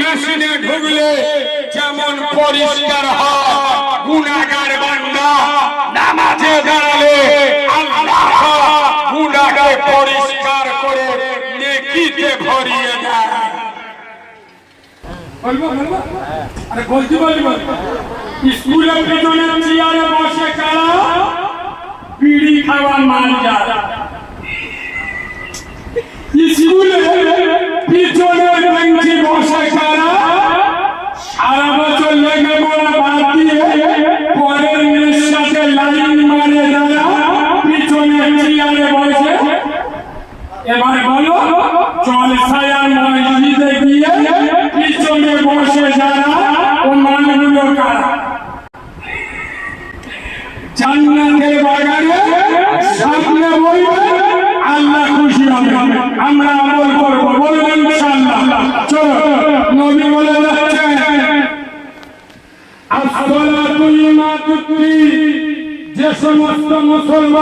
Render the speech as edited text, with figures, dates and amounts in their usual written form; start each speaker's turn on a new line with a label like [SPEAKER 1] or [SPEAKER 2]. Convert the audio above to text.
[SPEAKER 1] মেশিনে ঢুকলে যেমন পরিষ্কার হয়, গুনাহগার বান্দা নামাজে দাঁড়ালে আল্লাহ গুনাহকে পরিষ্কার করে নেকিতে ভরিয়ে দেয়। বলবো আরে বলতে বলবো স্কুলের পিছনে চেয়ারে বসে কারা বিড়ি খাওয়া মান যায়। স্কুলে পিছনে বেঞ্চে বসে কারা সারা বছর লেগে পড়া বাদ দিয়ে পরের মেয়ের সাথে লাইন মারে যারা পিছনে চেয়ারে বসে। এবার বলো জলসায়ার মসজিদে গিয়ে পিছনে বসে যারা ও মানুষগুলো কারা? জান্নাতের বাগানে সামনে বলবে আল্লাহ খুশি হবে, আমরা আমল করবো, বলবেন ইনশাআল্লাহ। চলো নবী বলে যাচ্ছেন আসসালাতু ইমাতুদ্দিন, যে সমস্ত মুসলমান